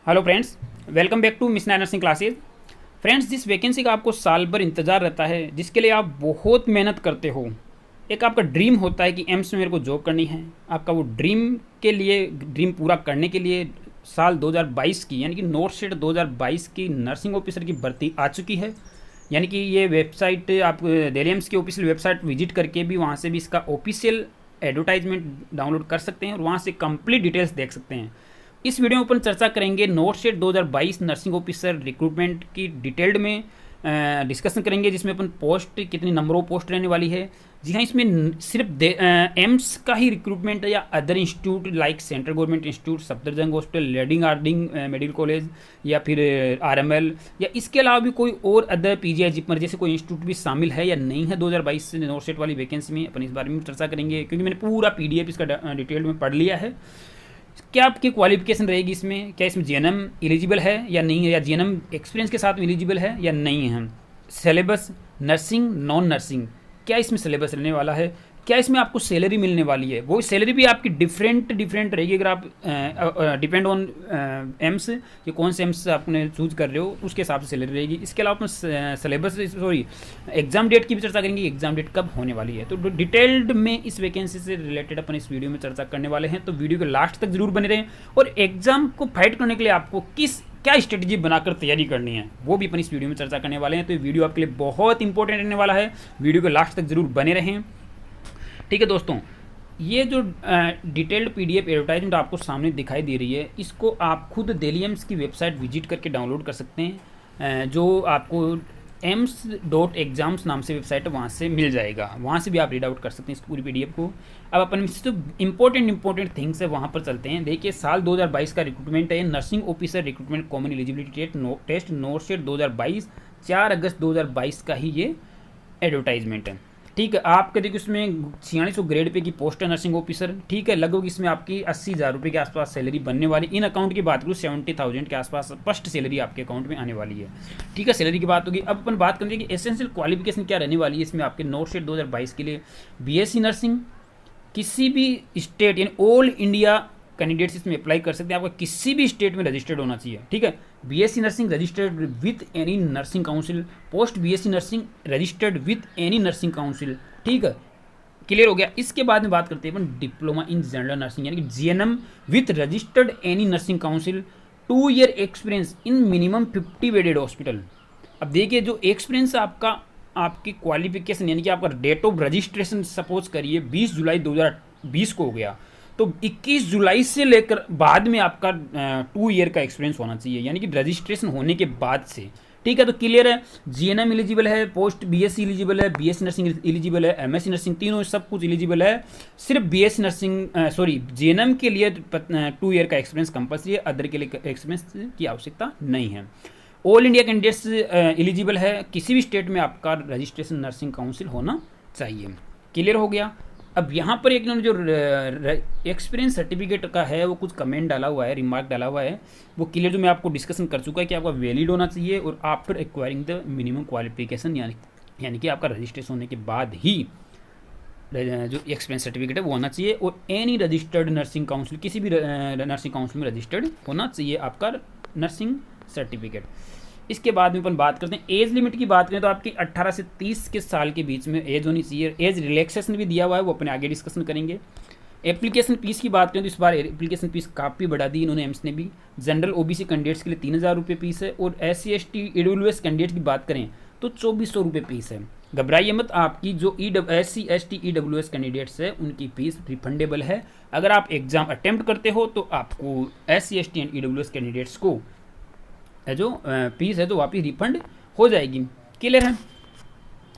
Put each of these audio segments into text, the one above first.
Hello friends, welcome back to miss nursing classes. Friends, जिस vacancy का आपको साल भर इंतज़ार रहता है, जिसके लिए आप बहुत मेहनत करते हो, एक आपका ड्रीम होता है कि एम्स में मेरे को जॉब करनी है। आपका वो ड्रीम पूरा करने के लिए साल 2022 की यानी कि नॉर्थ स्टेट 2022 की नर्सिंग ऑफिसर की भर्ती आ चुकी है। यानी कि ये वेबसाइट आप दिल्ली एम्स की ऑफिशियल वेबसाइट विजिट करके भी वहाँ से भी इसका ऑफिशियल एडवर्टाइजमेंट डाउनलोड कर सकते हैं और वहाँ से कंप्लीट डिटेल्स देख सकते हैं। इस वीडियो में अपन चर्चा करेंगे north state 2022 nursing officer recruitment की डिटेल्ड में डिस्कशन करेंगे, जिसमें अपन पोस्ट कितनी नंबर ऑफ पोस्ट रहने वाली है। जी हाँ, इसमें सिर्फ एम्स का ही रिक्रूटमेंट है या other institute like central government institute, Safdarjung hospital, Lady Hardinge medical college या फिर आरएमएल या इसके अलावा भी कोई और अदर पीजीआई जिपमर जैसे कोई इंस्टीट्यूट भी शामिल है या नहीं है 2022 से नॉर्थ स्टेट वाली वैकेंसी में, अपन इस बारे में चर्चा करेंगे क्योंकि मैंने पूरा पीडीएफ इसका डिटेल में पढ़ लिया है। क्या आपकी क्वालिफिकेशन रहेगी इसमें, क्या इसमें जीएनएम एलिजिबल है या नहीं है, या जीएनएम एक्सपीरियंस के साथ एलिजिबल है या नहीं है। सिलेबस नर्सिंग नॉन नर्सिंग क्या इसमें सिलेबस रहने वाला है, क्या इसमें आपको सैलरी मिलने वाली है, वो सैलरी भी आपकी डिफरेंट रहेगी अगर आप डिपेंड ऑन एम्स कि कौन से एम्स आपने चूज कर रहे हो, उसके हिसाब से सैलरी रहेगी। इसके अलावा अपन सिलेबस एग्जाम डेट की भी चर्चा करेंगे, एग्जाम डेट कब होने वाली है। तो डिटेल्ड में इस वैकेंसी से रिलेटेड अपन इस वीडियो में चर्चा करने वाले हैं, तो वीडियो के लास्ट तक जरूर बने रहें। और एग्जाम को फाइट करने के लिए आपको क्या स्ट्रेटजी बनाकर तैयारी करनी है, वो भी अपन इस वीडियो में चर्चा करने वाले हैं। तो ये वीडियो आपके लिए बहुत इंपॉर्टेंट रहने वाला है, वीडियो के लास्ट तक जरूर बने रहें। ठीक है दोस्तों, ये जो डिटेल्ड पीडीएफ एडवर्टाइजमेंट आपको सामने दिखाई दे रही है, इसको आप खुद दिल्ली एम्स की वेबसाइट विजिट करके डाउनलोड कर सकते हैं, जो आपको ems.exams नाम से वेबसाइट है, वहाँ से मिल जाएगा। वहाँ से भी आप रीड आउट कर सकते हैं इस पूरी पीडीएफ को। अब अपन जो इंपॉर्टेंट थिंग्स है वहाँ पर चलते हैं। देखिए, साल 2022 का रिक्रूटमेंट है, nursing officer recruitment common eligibility test north state 2022, 4 अगस्त 2022 का ही ये एडवर्टाइजमेंट है। ठीक है, आपके देखिए उसमें 4600 ग्रेड पे की पोस्ट है नर्सिंग ऑफिसर। ठीक है, लगभग इसमें आपकी 80,000 रुपये के आसपास सैलरी बनने वाली। इन अकाउंट की बात करूँ 70,000 के आसपास फर्स्ट सैलरी आपके अकाउंट में आने वाली है। ठीक है, सैलरी की बात होगी। अब अपन बात करेंगे कि एसेंशियल क्वालिफिकेशन क्या रहने वाली है इसमें आपके नॉर्थ स्टेट 2022 के लिए। बीएससी नर्सिंग किसी भी स्टेट यानी ऑल इंडिया कैंडिडेट्स इसमें अप्लाई कर सकते हैं। आपका किसी भी स्टेट में रजिस्टर्ड होना चाहिए। ठीक है, BSc nursing registered with any nursing council, post BSc nursing registered with any nursing council. ठीक है, क्लियर हो गया। इसके बाद में बात करते हैं अपन डिप्लोमा इन जनरल नर्सिंग यानी कि GNM with registered any nursing council, 2 year experience in minimum 50 bedded hospital. अब देखिए, जो एक्सपीरियंस आपकी क्वालिफिकेशन यानी कि आपका डेट ऑफ रजिस्ट्रेशन सपोज करिए 20 जुलाई 2020 को हो गया, तो 21 जुलाई से लेकर बाद में आपका 2 ईयर का एक्सपीरियंस होना चाहिए यानी कि रजिस्ट्रेशन होने के बाद से। ठीक है, तो क्लियर है। जीएनएम एलिजिबल है, पोस्ट बीएससी एलिजिबल है, बीएससी नर्सिंग एलिजिबल है, एमएससी नर्सिंग, तीनों सब कुछ एलिजिबल है। सिर्फ बीएससी नर्सिंग जीएनएम के लिए 2 ईयर का एक्सपीरियंस कंपल्सरी है, अदर के लिए एक्सपीरियंस की आवश्यकता नहीं है। ऑल इंडिया कैंडिडेट्स एलिजिबल है, किसी भी स्टेट में आपका रजिस्ट्रेशन नर्सिंग काउंसिल होना चाहिए। क्लियर हो गया। अब यहाँ पर एक जो एक्सपीरियंस सर्टिफिकेट का है वो कुछ कमेंट डाला हुआ है, रिमार्क डाला हुआ है, वो क्लियर जो मैं आपको डिस्कशन कर चुका है कि आपका वैलिड होना चाहिए और after acquiring the minimum qualification यानी कि आपका रजिस्ट्रेशन होने के बाद ही जो एक्सपीरियंस सर्टिफिकेट है वो होना चाहिए। और एनी रजिस्टर्ड नर्सिंग काउंसिल, किसी भी नर्सिंग काउंसिल में रजिस्टर्ड होना चाहिए आपका नर्सिंग सर्टिफिकेट। इसके बाद में अपन बात करते हैं एज लिमिट की। बात करें तो आपकी 18 से 30 के साल के बीच में एज होनी चाहिए। एज रिलैक्सेशन भी दिया हुआ है, वो अपने आगे डिस्कशन करेंगे। एप्लीकेशन फीस की बात करें तो इस बार एप्लीकेशन फीस काफ़ी बढ़ा दी इन्होंने एम्स ने भी। जनरल ओबीसी कैंडिडेट्स के लिए 3000 रुपये फीस है और SC ST EWS कैंडिडेट की बात करें तो 2400 रुपये फीस है। घबराइए मत, आपकी जो SC ST EWS कैंडिडेट्स है उनकी फीस रिफंडेबल है। अगर आप एग्जाम अटेम्प्ट करते हो तो आपको SC ST and EWS candidates को जो फीस है तो वापस रिफंड हो जाएगी। क्लियर है।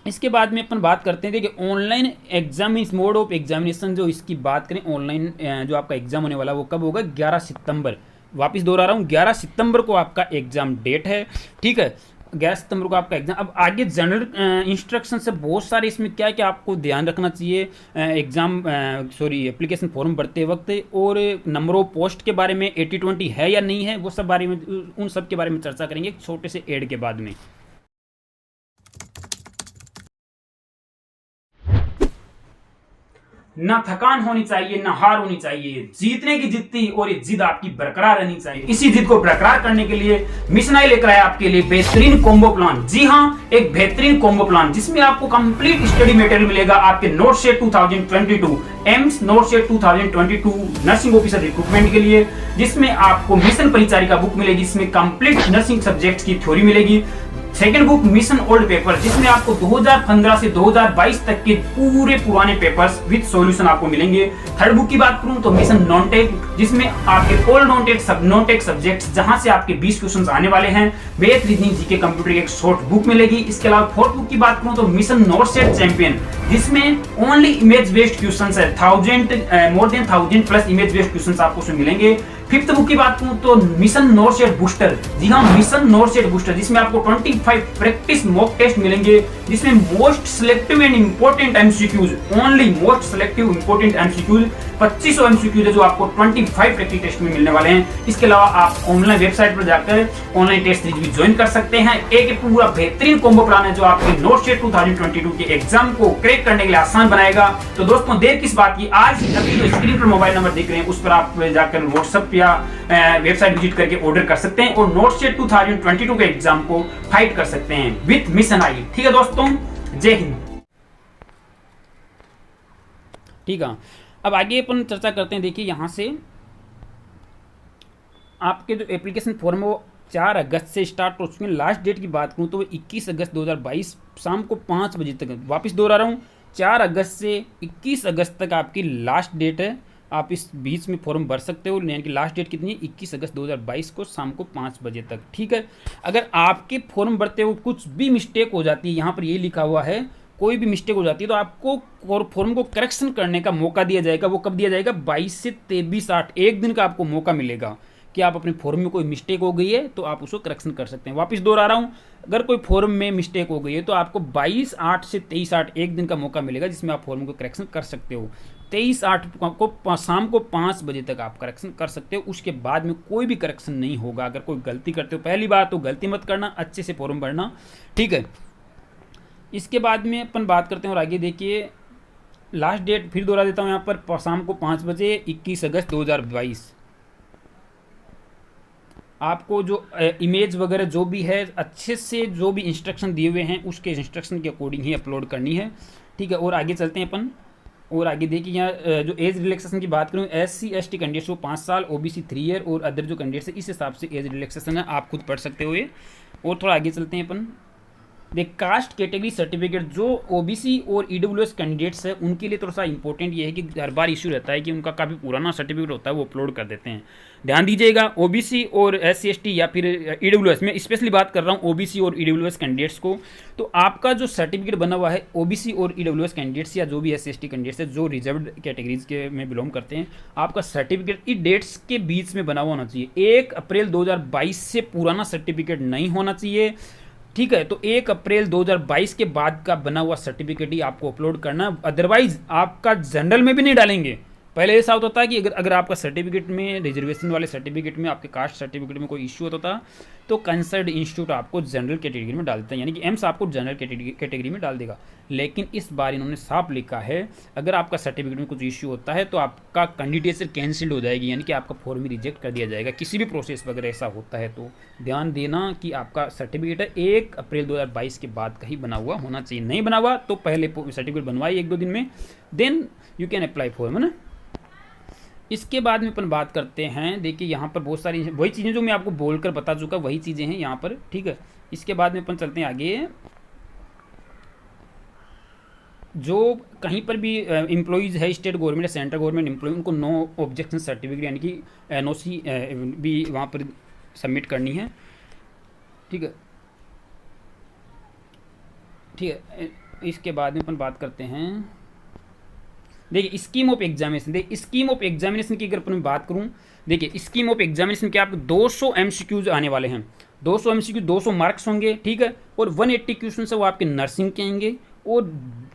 इसके बाद में अपन बात करते हैं देखिए ऑनलाइन एग्जाम इस मोड ऑफ एग्जामिनेशन, जो इसकी बात करें ऑनलाइन जो आपका एग्जाम होने वाला वो कब होगा, 11 सितंबर। वापस दोहरा रहा हूँ, 11 सितंबर को आपका एग्जाम डेट है। ठीक है, 11 सितंबर को आपका एग्जाम। अब आगे जनरल इंस्ट्रक्शन से बहुत सारे इसमें क्या क्या आपको ध्यान रखना चाहिए एप्लीकेशन फॉर्म भरते वक्त, और नंबर ऑफ पोस्ट के बारे में 80-20 है या नहीं है, वो सब बारे में उन सब के बारे में चर्चा करेंगे एक छोटे से एड के बाद में। ना थकान होनी चाहिए, ना हार होनी चाहिए, जीतने की जिद्दी और ये जिद आपकी बरकरार रहनी चाहिए। इसी जिद को बरकरार करने के लिए मिशन आई लेकर आया आपके लिए बेहतरीन कॉम्बो प्लान। जी हाँ, एक बेहतरीन कॉम्बो प्लान जिसमें आपको कंप्लीट स्टडी मटेरियल मिलेगा आपके नोटशेट 2022, एम्स नोटशेट 2022 नर्सिंग ऑफिसर रिक्रूटमेंट के लिए, जिसमें आपको मिशन परिचारिका बुक मिलेगी, जिसमें कंप्लीट नर्सिंग सब्जेक्ट की थ्योरी मिलेगी। Second book mission old paper, जिसमें आपको 2015 से 2022 तक के पूरे पुराने पेपर्स विद सॉल्यूशन आपको मिलेंगे। थर्ड बुक की बात करूं तो मिशन नॉन टेक, जिसमें आपके ऑल नॉन टेक सब्जेक्ट्स जहां से आपके 20 क्वेश्चंस आने वाले हैं, बेस रीजनिंग जीके कंप्यूटर की एक शॉर्ट बुक मिलेगी। इसके अलावा फोर्थ बुक की बात करूं तो मिशन नोटसेट चैंपियन, जिसमें ओनली इमेज बेस्ड क्वेश्चंस है, more than 1000 plus image based questions आपको उसमें मिलेंगे। फिफ्थ बुक की बात करूं तो मिशन नोटसेट बूस्टर, जी हाँ मिशन नोटसेट बूस्टर, जिसमें आपको 25 प्रैक्टिस मॉक टेस्ट मिलेंगे, जिसमें most selective and important MCQs, only most selective important MCQs 2500 MCQs है जो आपको 25 प्रैक्टिस टेस्ट में मिलने वाले हैं। इसके अलावा आप ऑनलाइन वेबसाइट पर जाकर ऑनलाइन टेस्ट सीरीज भी ज्वाइन कर सकते हैं। एक पूरा बेहतरीन कॉम्बो प्लान है जो आपके नोटसेट 2022 के एग्जाम को क्रैक करने के लिए आसान बनाएगा। तो दोस्तों देर किस बात की, आज अभी जो स्क्रीन पर मोबाइल नंबर दिख रहे हैं उस पर आप जाकर व्हाट्सएप या वेबसाइट विजिट करके ऑर्डर कर सकते हैं और नोटसेट 2022 के एग्जाम को फाइट कर सकते हैं विद मिशन आई। ठीक है दोस्तों, जय हिंद। ठीक है, अब आगे अपन चर्चा करते हैं। देखिए यहाँ से आपके जो एप्लीकेशन फॉर्म है वो 4 अगस्त से स्टार्ट हो चुके हैं। लास्ट डेट की बात करूँ तो वो 21 अगस्त 2022 शाम को 5 बजे तक। वापस दोहरा रहा हूँ, 4 अगस्त से 21 अगस्त तक आपकी लास्ट डेट है। आप इस बीच में फॉर्म भर सकते हो, यानी कि लास्ट डेट कितनी है, 21 अगस्त 2022 को शाम को 5 बजे तक। ठीक है, अगर आपके फॉर्म भरते हो कुछ भी मिस्टेक हो जाती है, यहाँ पर ये लिखा हुआ है कोई भी मिस्टेक हो जाती है तो आपको फॉर्म को करेक्शन करने का मौका दिया जाएगा। वो कब दिया जाएगा, 22 से 23/8, एक दिन का आपको मौका मिलेगा कि आप अपने फॉर्म में कोई मिस्टेक हो गई है तो आप उसको करेक्शन कर सकते हैं। वापस दोहरा रहा हूँ, अगर कोई फॉर्म में मिस्टेक हो गई है तो आपको 22/8 से 23/8 एक दिन का मौका मिलेगा जिसमें आप फॉर्म को करेक्शन कर सकते हो। 23/8 को शाम को 5 बजे तक आप करेक्शन कर सकते हो। उसके बाद में कोई भी करेक्शन नहीं होगा। अगर कोई गलती करते हो, पहली बात तो गलती मत करना, अच्छे से फॉर्म भरना। ठीक है, इसके बाद में अपन बात करते हैं और आगे देखिए लास्ट डेट फिर दोहरा देता हूँ यहाँ पर, शाम को 5 बजे 21 अगस्त 2022। आपको जो इमेज वगैरह जो भी है अच्छे से जो भी इंस्ट्रक्शन दिए हुए हैं उसके इंस्ट्रक्शन के अकॉर्डिंग ही अपलोड करनी है। ठीक है, और आगे चलते हैं अपन और आगे देखिए यहाँ जो एज रिलैक्सेशन की बात करूँ, SC ST कैंडिडेट्स को 5 साल, OBC 3 ईयर और अदर जो कैंडिडेट्स है इस हिसाब से एज रिलैक्सेशन है, आप खुद पढ़ सकते हो ये। और थोड़ा आगे चलते हैं अपन, देख कास्ट कैटेगरी सर्टिफिकेट जो OBC और EWS कैंडिडेट्स है उनके लिए थोड़ा सा इंपॉर्टेंट ये है कि हर बार इशू रहता है कि उनका काफ़ी पुराना सर्टिफिकेट होता है वो अपलोड कर देते हैं। ध्यान दीजिएगा, OBC और SC ST या फिर EWS, मैं स्पेशली बात कर रहा हूँ OBC और EWS कैंडिडेट्स को, तो आपका जो सर्टिफिकेट बना हुआ है OBC और EWS कैंडिडेट्स या जो भी SC ST कैंडिडेट्स है जो रिजर्व्ड कैटेगरीज के में बिलोंग करते हैं, आपका सर्टिफिकेट इस डेट्स के बीच में बना हुआ होना चाहिए। 1 अप्रैल 2022 से पुराना सर्टिफिकेट नहीं होना चाहिए। ठीक है, तो 1 अप्रैल 2022 के बाद का बना हुआ सर्टिफिकेट ही आपको अपलोड करना, अदरवाइज आपका जनरल में भी नहीं डालेंगे। पहले ऐसा होता था कि अगर आपका सर्टिफिकेट में रिजर्वेशन वाले सर्टिफिकेट में आपके कास्ट सर्टिफिकेट में कोई इश्यू होता था तो कंसर्न इंस्टीट्यूट आपको जनरल कैटेगरी में डालता है, यानी कि एम्स आपको जनरल कैटेगरी में डाल देगा। लेकिन इस बार इन्होंने साफ लिखा है अगर आपका सर्टिफिकेट में कुछ इश्यू होता है तो आपका कैंडिडेचर कैंसिल्ड हो जाएगी, यानी कि आपका फॉर्म ही रिजेक्ट कर दिया जाएगा। किसी भी प्रोसेस वगैरह ऐसा होता है तो ध्यान देना कि आपका सर्टिफिकेट है 1 अप्रैल 2022 के बाद का ही बना हुआ होना चाहिए। नहीं बना हुआ तो पहले सर्टिफिकेट बनवाइए 1-2 दिन में, then you can apply for, है ना। इसके बाद में अपन बात करते हैं, देखिए यहाँ पर बहुत सारी वही चीज़ें जो मैं आपको बोलकर बता चुका वही चीज़ें हैं यहाँ पर। ठीक है, इसके बाद में अपन चलते हैं आगे। जो कहीं पर भी एम्प्लॉइज़ है स्टेट गवर्नमेंट या सेंट्रल गवर्नमेंट एम्प्लॉय, उनको नो ऑब्जेक्शन सर्टिफिकेट यानी कि NOC भी वहाँ पर सबमिट करनी है। ठीक है, ठीक है, इसके बाद में अपन बात करते हैं, देखिए स्कीम ऑफ एग्जामिनेशन। देखिए स्कीम ऑफ एग्जामिनेशन की अगर अपन बात करूं, देखिए स्कीम ऑफ एग्जामिनेशन के आपको 200 MCQs आने वाले हैं। 200 MCQ 200 मार्क्स होंगे। ठीक है, और 180 क्वेश्चन है वो आपके नर्सिंग के आएंगे और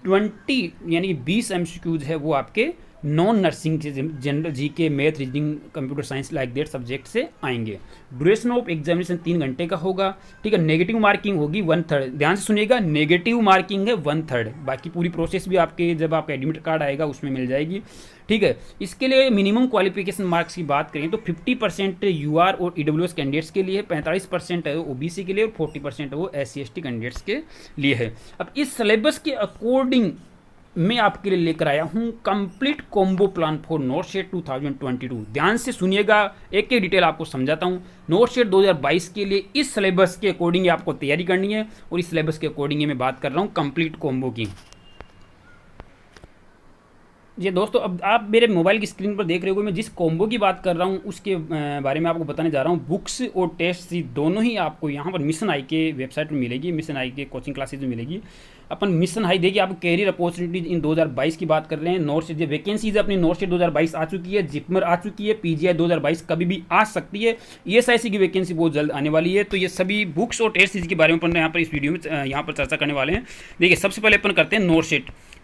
20 यानी कि 20 MCQs है वो आपके नॉन नर्सिंग से general GK, math, reasoning, computer science like that subject से आएंगे। ड्यूरेशन ऑफ एग्जामिनेशन 3 घंटे का होगा, ठीक है। नेगेटिव मार्किंग होगी 1/3, ध्यान से सुनिएगा, नेगेटिव मार्किंग है 1/3, बाकी पूरी प्रोसेस भी आपके जब आपका एडमिट कार्ड आएगा उसमें मिल जाएगी, ठीक है। इसके लिए मिनिमम क्वालिफिकेशन मार्क्स की बात करें तो 50% यूआर और ईडब्ल्यूएस कैंडिडेट्स के लिए, 45% है ओबीसी के लिए और 40% है वो SC/ST कैंडिडेट्स के लिए है। अब इस सिलेबस के अकॉर्डिंग मैं आपके लिए लेकर आया हूं कंप्लीट कॉम्बो प्लान फॉर नोटशेट 2022। ध्यान से सुनिएगा, एक एक डिटेल आपको समझाता हूं। नोटशेट 2022 के लिए इस सिलेबस के अकॉर्डिंग आपको तैयारी करनी है और इस सिलेबस के अकॉर्डिंग मैं बात कर रहा हूं कंप्लीट कॉम्बो की। ये दोस्तों, अब आप मेरे मोबाइल की स्क्रीन पर देख रहे हो, मैं जिस कॉम्बो की बात कर रहा हूँ उसके बारे में आपको बताने जा रहा हूँ। बुक्स और टेस्ट सीरीज दोनों ही आपको यहाँ पर मिशन हाई के वेबसाइट पर मिलेगी, मिशन हाई के कोचिंग क्लासेज में मिलेगी। अपन मिशन हाई देखिए, आपको कैरियर अपॉर्चुनिटीज इन 2022 की बात कर रहे हैं। नोटशेट वैकेंसीज अपनी नोटशेट 2022 आ चुकी है, जिपमर आ चुकी है, PGI 2022 कभी भी आ सकती है, ESIC की वैकेंसी बहुत जल्द आने वाली है। तो ये सभी बुक्स और टेस्ट सीरीज के बारे में अपन यहाँ पर इस वीडियो में यहाँ पर चर्चा करने वाले हैं। देखिए, सबसे पहले अपन करते हैं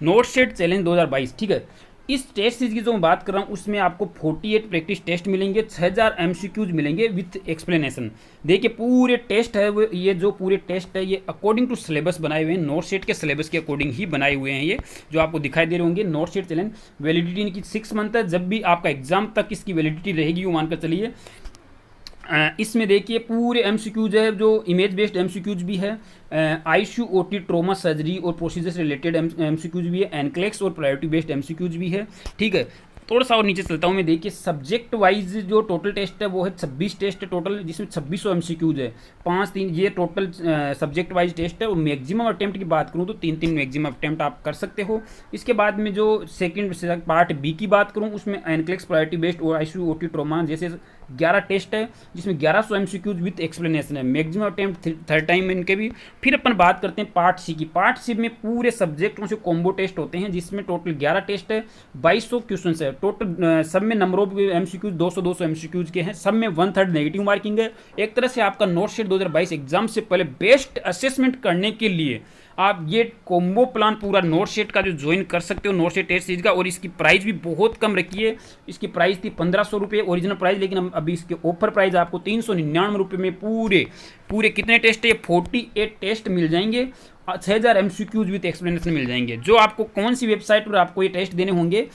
नोटशेट चैलेंज 2022, ठीक है। इस टेस्ट सीरीज की जो मैं बात कर रहा हूँ उसमें आपको 48 प्रैक्टिस टेस्ट मिलेंगे, 6000 MCQs मिलेंगे विथ एक्सप्लेनेशन। देखिए, पूरे टेस्ट है वो, ये जो पूरे टेस्ट है ये अकॉर्डिंग टू सिलेबस बनाए हुए हैं, नोटशेट के सिलेबस के अकॉर्डिंग ही बनाए हुए हैं। ये जो आपको दिखाई दे रहे होंगे नोटशेट चैलेंज, वैलिडिटी इनकी 6 मंथ है। जब भी आपका एग्जाम तक इसकी वैलिडिटी रहेगी वो मानकर चलिए। इसमें देखिए पूरे MCQs है, जो इमेज बेस्ड MCQs भी है, ICU, OT, ट्रोमा, सर्जरी और प्रोसीजर से रिलेटेड MCQs भी है, एनक्लेक्स और प्रायोरिटी बेस्ड MCQs भी है, ठीक है। थोड़ा सा और नीचे चलता हूँ मैं, देखिए सब्जेक्ट वाइज जो टोटल टेस्ट है वो है 26 टेस्ट है टोटल, जिसमें 2600 MCQs है, 5-3 ये टोटल सब्जेक्ट वाइज टेस्ट है। और मैक्सिमम अटेम्प्ट की बात करूँ तो 3-3 मैक्सिमम अटेम्प्ट आप कर सकते हो। इसके बाद में जो सेकंड पार्ट B की बात करूँ उसमें एनक्लेक्स, प्रायोरिटी बेस्ड और ICU, OT, ट्रोमा जैसे 11 टेस्ट है, जिसमें 1100 MCQs विथ एक्सप्लेनेशन है, मैक्सिमम अटेम्प्ट 3rd टाइम में इनके भी। फिर अपन बात करते हैं पार्ट C की। पार्ट C में पूरे सब्जेक्टों से कॉम्बो टेस्ट होते हैं, जिसमें टोटल 11 टेस्ट है, 2200 क्वेश्चन है टोटल। सब में नंबर ऑफ MCQs 200 MCQs के हैं, सब में 1/3 नेगेटिव मार्किंग है। एक तरह से आपका नोटशेट 2022 एग्जाम से पहले बेस्ट असेसमेंट करने के लिए आप ये कॉम्बो प्लान पूरा नोटशेट का जो ज्वाइन कर सकते हो, नोटशेट टेस्ट सीरीज का। और इसकी प्राइस भी बहुत कम रखी है, इसकी प्राइस थी 1500 रुपये ओरिजिनल प्राइस, लेकिन अभी इसके ऑफर प्राइस आपको 399 रुपये में पूरे कितने टेस्ट है, 48 टेस्ट मिल जाएंगे, 6000 MCQs विथ एक्सप्लेनेशन मिल जाएंगे। जो आपको कौन सी वेबसाइट पर आपको ये टेस्ट देने होंगे,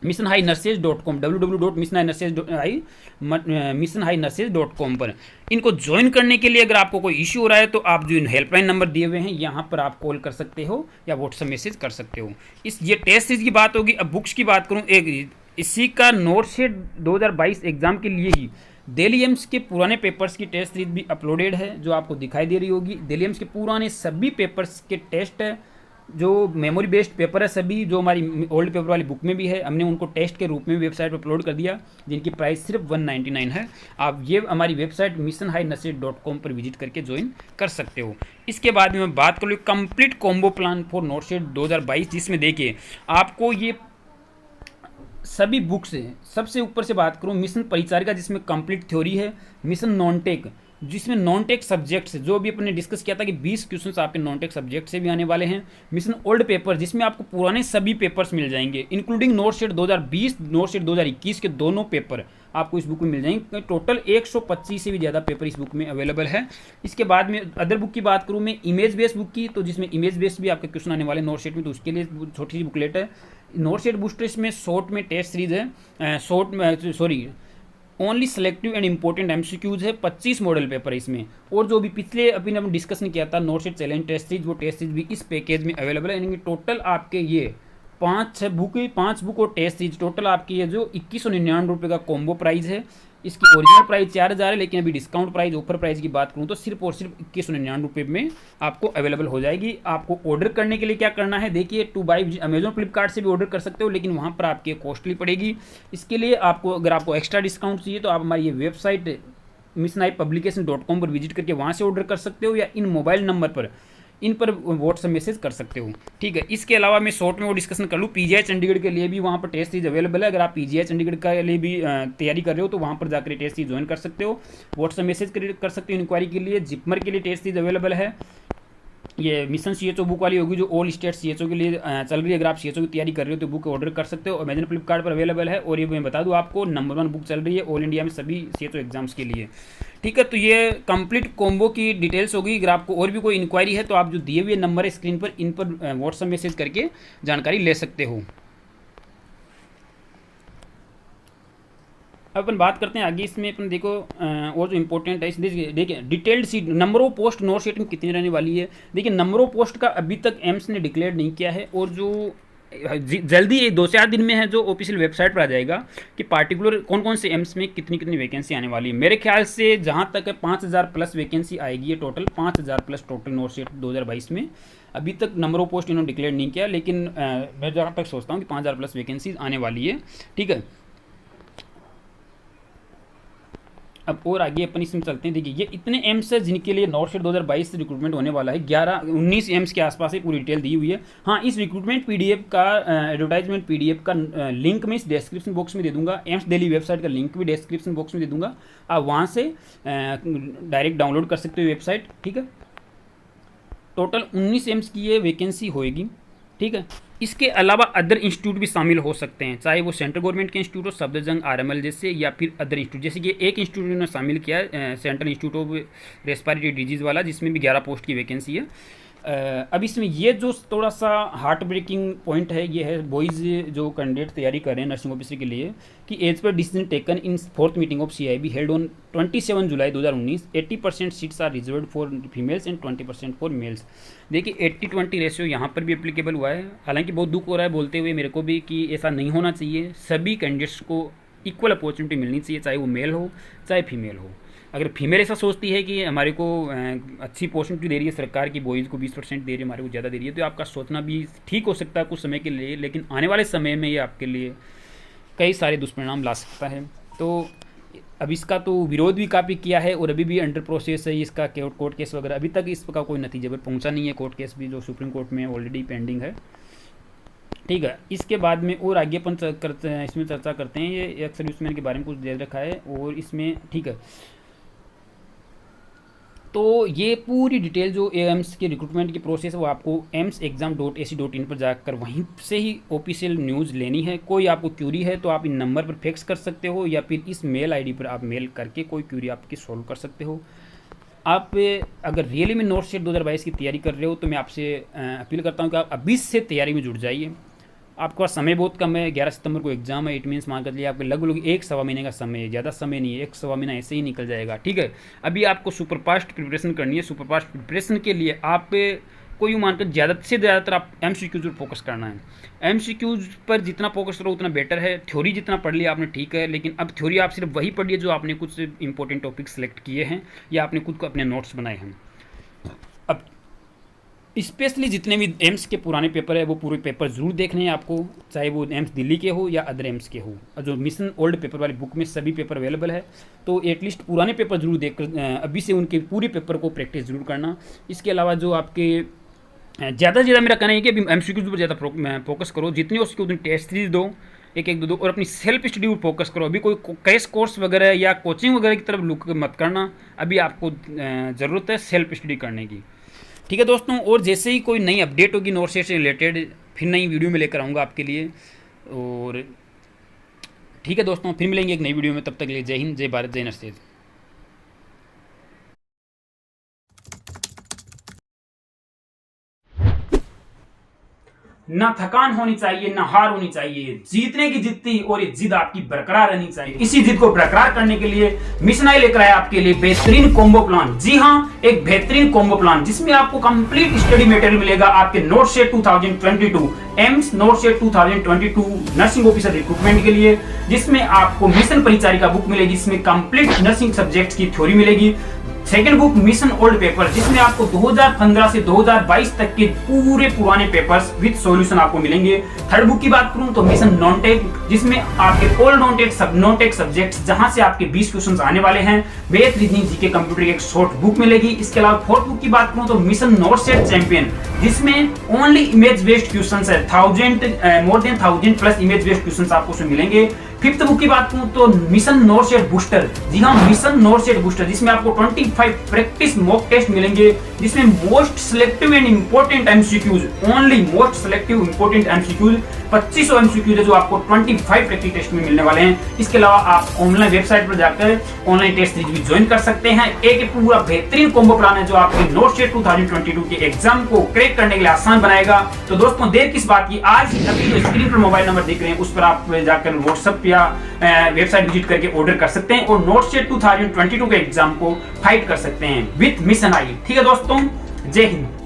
missionhighnurses.com, www.missionhighnurses.com पर। इनको ज्वाइन करने के लिए अगर आपको कोई इश्यू हो रहा है तो आप जो हेल्पलाइन नंबर दिए हुए हैं यहाँ पर आप कॉल कर सकते हो या व्हाट्सएप मैसेज कर सकते हो। ये टेस्ट सीरीज की बात होगी। अब बुक्स की बात करूँ, एक इसी का नोटशेट 2022 एग्जाम के लिए ही दिल्ली एम्स के पुराने पेपर्स की टेस्ट सीरीज भी अपलोडेड है, जो आपको दिखाई दे रही होगी। दिल्ली एम्स के पुराने सभी पेपर्स के टेस्ट है, जो मेमोरी बेस्ड पेपर है सभी, जो हमारी ओल्ड पेपर वाली बुक में भी है, हमने उनको टेस्ट के रूप में वेबसाइट पर अपलोड कर दिया, जिनकी प्राइस सिर्फ 199 है। आप ये हमारी वेबसाइट missionhighnurses.com पर विजिट करके ज्वाइन कर सकते हो। इसके बाद में मैं बात कर लूँ कंप्लीट कॉम्बो प्लान फॉर नोटशेट 2022, जिसमें देखिए आपको ये सभी बुक्स हैं। सबसे ऊपर से बात करूँ मिशन परिचारिका, जिसमें कंप्लीट थ्योरी है, मिशन नॉन टेक, जिसमें नॉन टेक सब्जेक्ट से जो भी अपने डिस्कस किया था कि 20 क्वेश्चंस आपके नॉन टेक सब्जेक्ट से भी आने वाले हैं। मिशन ओल्ड पेपर, जिसमें आपको पुराने सभी पेपर्स मिल जाएंगे, इंक्लूडिंग नोटशेट 2020, नोटशेट 2021 के दोनों पेपर आपको इस बुक में मिल जाएंगे। टोटल 125 से भी ज़्यादा पेपर इस बुक में अवेलेबल है। इसके बाद में अदर बुक की बात करूँ मैं, इमेज बेस्ड बुक की, तो जिसमें इमेज बेस्ड भी आपके क्वेश्चन आने वाले नोटशेट में, तो उसके लिए छोटी सी बुकलेट है। नोटशेट बूस्टर में शॉर्ट में टेस्ट सीरीज है, only selective and important MCQs है, 25 मॉडल पेपर इसमें। और जो भी पिछले अभी हमने डिस्कस नहीं किया था नोटशेट चैलेंज टेस्ट सीरीज, वो टेस्ट सीरीज भी इस पैकेज में अवेलेबल है। यानी टोटल आपके ये 5 बुक और टेस्ट सीरीज, टोटल आपकी ये जो 2199 रुपये का कॉम्बो प्राइस है। इसकी ओरिजिनल प्राइस 4000 है, लेकिन अभी डिस्काउंट प्राइस, ऑफर प्राइस की बात करूँ तो सिर्फ और सिर्फ 2199 रुपये में आपको अवेलेबल हो जाएगी। आपको ऑर्डर करने के लिए क्या करना है, देखिए टू बाई अमेजोन फ्लिपकार्ट से भी ऑर्डर कर सकते हो, लेकिन वहाँ पर आपकी कॉस्टली पड़ेगी। इसके लिए आपको अगर आपको एक्स्ट्रा डिस्काउंट चाहिए तो आप हमारी ये वेबसाइट missionhighnurses.com पर विजिट करके वहाँ से ऑर्डर कर सकते हो, या इन मोबाइल नंबर पर इन पर व्हाट्सएप मैसेज कर सकते हो, ठीक है। इसके अलावा मैं शॉर्ट में वो डिस्कशन कर लूँ, PGI चंडीगढ़ के लिए भी वहाँ पर टेस्ट सीरीज अवेलेबल है। अगर आप PGI चंडीगढ़ के लिए भी तैयारी कर रहे हो तो वहाँ पर जाकर टेस्ट सीरीज ज्वाइन कर सकते हो, व्हाट्सएप मैसेज कर सकते हो इंक्वायरी के लिए। जिपमर के लिए टेस्ट सीरीज अवेलेबल है। ये मिशन सीएचओ बुक वाली होगी जो ऑल स्टेट सीएचओ के लिए चल रही है। अगर आप सीएचओ की तैयारी कर रहे हो तो बुक ऑर्डर कर सकते हो। अमेजन फ्लिपकार्ट पर अवेलेबल है। और ये मैं बता दूं आपको नंबर 1 बुक चल रही है ऑल इंडिया में सभी सीएचओ एग्जाम्स के लिए। ठीक है, तो ये कंप्लीट कॉम्बो की डिटेल्स होगी। अगर आपको और भी कोई इंक्वायरी है तो आप जो दिए हुए नंबर है स्क्रीन पर, इन पर व्हाट्सएप मैसेज करके जानकारी ले सकते हो। अब अपन बात करते हैं आगे। इसमें अपन देखो और जो इम्पोर्टेंट है, इस देखिए detailed seat number of post not set में कितनी रहने वाली है। देखिए नंबर ऑफ पोस्ट का अभी तक एम्स ने डिक्लेयर नहीं किया है, और जो जल्दी 2-4 दिन में है जो ऑफिशियल वेबसाइट पर आ जाएगा कि पार्टिकुलर कौन कौन से एम्स में कितनी कितनी वैकेंसी आने वाली है। मेरे ख्याल से जहाँ तक है 5000 प्लस वैकेंसी आएगी, ये total 5000 plus total not set 2022 में। अभी तक नंबर ऑफ पोस्ट इन्होंने डिक्लेयर नहीं किया, लेकिन मैं जहाँ तक सोचता हूँ कि 5000 प्लस वैकेंसी आने वाली है। ठीक है, अब और आगे अपन इसमें चलते हैं। देखिए ये इतने एम्स है जिनके लिए नॉर्थ सेट 2022 से रिक्रूटमेंट होने वाला है। 19 एम्स के आसपास ही पूरी डिटेल दी हुई है। हाँ, इस रिक्रूटमेंट पीडीएफ का एडवर्टाइजमेंट पीडीएफ का लिंक मैं इस डिस्क्रिप्शन बॉक्स में दे दूंगा। एम्स दिल्ली वेबसाइट का लिंक भी डिस्क्रिप्शन बॉक्स में दे दूंगा, आप वहाँ से डायरेक्ट डाउनलोड कर सकते हो वेबसाइट। ठीक है, टोटल 19 एम्स की ये वैकेंसी होएगी। ठीक है, इसके अलावा अदर इंस्टीट्यूट भी शामिल हो सकते हैं, चाहे वो सेंट्रल गवर्नमेंट के इंस्टीट्यूट हो, सफदरजंग आरएमएल जैसे, या फिर अदर इंस्टीट्यूट। जैसे कि एक इंस्टीट्यूट ने शामिल किया है central institute of respiratory disease वाला, जिसमें भी 11 पोस्ट की वैकेंसी है। अब इसमें ये जो थोड़ा सा हार्ट ब्रेकिंग पॉइंट है, ये है बॉयज़ जो कैंडिडेट तैयारी कर रहे हैं नर्सिंग ऑफिसर के लिए, कि एज पर decision taken in 4th meeting of CIB held on 27 जुलाई 2019, 80% seats are reserved for females and 20% for males. देखिए 80-20 रेशियो यहाँ पर भी एप्लीकेबल हुआ है। हालांकि बहुत दुख हो रहा है बोलते हुए मेरे को भी कि ऐसा नहीं होना चाहिए। सभी कैंडिडेट्स को इक्वल अपॉर्चुनिटी मिलनी चाहिए, चाहे वो मेल हो चाहे फीमेल हो। अगर फीमेल ऐसा सोचती है कि हमारे को अच्छी अपॉर्चुनिटी दे रही है सरकार की, बॉयज़ को 20% दे रही है, हमारे को ज़्यादा दे रही है, तो आपका सोचना भी ठीक हो सकता है कुछ समय के लिए, लेकिन आने वाले समय में ये आपके लिए कई सारे दुष्परिणाम ला सकता है। तो अब इसका तो विरोध भी काफ़ी किया है और अभी भी अंडर प्रोसेस है इसका कोर्ट केस वगैरह। अभी तक इसका कोई नतीजे पर पहुँचा नहीं है, कोर्ट केस भी जो सुप्रीम कोर्ट में ऑलरेडी पेंडिंग है। ठीक है, इसके बाद में और आगे अपन करते हैं, इसमें चर्चा करते हैं। ये एक्स सर्विसमैन के बारे में कुछ दे रखा है और इसमें ठीक है, तो ये पूरी डिटेल जो एम्स के रिक्रूटमेंट की प्रोसेस है वो आपको emsexam.ac.in पर जाकर वहीं से ही ऑफिशियल न्यूज़ लेनी है। कोई आपको क्यूरी है तो आप इन नंबर पर फैक्स कर सकते हो, या फिर इस मेल आईडी पर आप मेल करके कोई क्यूरी आपकी सॉल्व कर सकते हो। आप अगर रियली में नॉर्थ सेट 2022 की तैयारी कर रहे हो तो मैं आपसे अपील करता हूँ कि आप अभी से तैयारी में जुट जाइए। आपके पास समय बहुत कम है, 11 सितंबर को एग्जाम है। इट मीन्स मान कर लिए आपके लगभग 1-1.25 महीने का समय है, ज़्यादा समय नहीं है, 1-1.25 महीना ऐसे ही निकल जाएगा। ठीक है, अभी आपको सुपरफास्ट प्रिपरेशन करनी है। सुपरफास्ट प्रिपरेशन के लिए आप को यूँ मानकर ज़्यादा से ज़्यादातर आप MCQs पर फोकस करना है। MCQs पर जितना फोकस करो उतना बेटर है। थ्योरी जितना पढ़ लिया आपने ठीक है, लेकिन अब थ्योरी आप सिर्फ वही पढ़िए जो आपने कुछ इंपॉर्टेंट टॉपिक सेलेक्ट किए हैं या आपने खुद को अपने नोट्स बनाए हैं। अब स्पेशली जितने भी एम्स के पुराने पेपर है वो पूरे पेपर ज़रूर देखने हैं आपको, चाहे वो एम्स दिल्ली के हो या अदर एम्स के हो। और जो मिशन ओल्ड पेपर वाली बुक में सभी पेपर अवेलेबल है, तो एटलीस्ट पुराने पेपर जरूर देखकर अभी से उनके पूरे पेपर को प्रैक्टिस जरूर करना। इसके अलावा जो आपके ज़्यादा से ज़्यादा मेरा कहना है कि अभी MCQs पर ज़्यादा फोकस करो, जितनी हो सके उतनी टेस्ट सीरीज दो, एक दो, और अपनी सेल्फ स्टडी पर फोकस करो। अभी कोई कैश कोर्स वगैरह या कोचिंग वगैरह की तरफ लुक मत करना, अभी आपको ज़रूरत है सेल्फ स्टडी करने की। ठीक है दोस्तों, और जैसे ही कोई नई अपडेट होगी नॉर्थ सेट से रिलेटेड फिर नई वीडियो में लेकर आऊँगा आपके लिए। और ठीक है दोस्तों, फिर मिलेंगे एक नई वीडियो में, तब तक के लिए जय हिंद, जय भारत, जय नर्स सेट। ना थकान होनी चाहिए, ना हार होनी चाहिए, जीतने की जिद थी और ये जिद आपकी बरकरार रहनी चाहिए। इसी जिद को बरकरार करने के लिए मिशन आई लेकर आया आपके लिए बेहतरीन कॉम्बो प्लान। जी हाँ, एक बेहतरीन कॉम्बो प्लान जिसमें आपको कंप्लीट स्टडी मटेरियल मिलेगा आपके north set 2022 AIIMS north set 2022 nursing officer recruitment के लिए, जिसमें आपको मिशन परिचारिका बुक मिलेगी, जिसमें कंप्लीट नर्सिंग सब्जेक्ट्स की थ्योरी मिलेगी। Second book mission old paper, जिसमें आपको 2015 से 2022 तक के पूरे पुराने पेपर्स विद सॉल्यूशन आपको मिलेंगे। थर्ड बुक की बात करूं तो मिशन नॉन टेक, जिसमें आपके ऑल नॉन टेक सब्जेक्ट्स जहां से आपके 20 क्वेश्चंस आने वाले हैं। मैथ, रीजनिंग, जीके, कंप्यूटर की एक शॉर्ट बुक मिलेगी। इसके अलावा फोर्थ बुक की बात करूं तो मिशन नॉर्थ सेट चैंपियन, जिसमें ओनली इमेज बेस्ड क्वेश्चंस है, more than 1000 plus image based questions आपको उसमें मिलेंगे। फिफ्थ बुक की बात करूं तो मिशन नॉर्थ बूस्टर। जी हाँ, मिशन नॉर्थ बूस्टर, जिसमें आपको 25 प्रैक्टिस मॉक टेस्ट मिलेंगे, जिसमें most selective and important MCQs, only most selective important MCQs 2500 MCQs है जो आपको 25 प्रैक्टिस टेस्ट में मिलने वाले हैं। इसके अलावा आप ऑनलाइन वेबसाइट पर जाकर ऑनलाइन टेस्ट सीरीज भी ज्वाइन कर सकते हैं। एक पूरा बेहतरीन कॉम्बो प्लान है जो आपके नॉर्थ 2022 के एग्जाम को क्रैक करने के लिए आसान बनाएगा। तो दोस्तों देर किस बात की, आज अभी जो स्क्रीन पर मोबाइल नंबर दिख रहे हैं उस पर आप जाकर व्हाट्सएप या वेबसाइट विजिट करके ऑर्डर कर सकते हैं और नॉर्थ 2022 के एग्जाम को फाइट कर सकते हैं विथ मिशन आई। ठीक है दोस्तों, जय हिंद।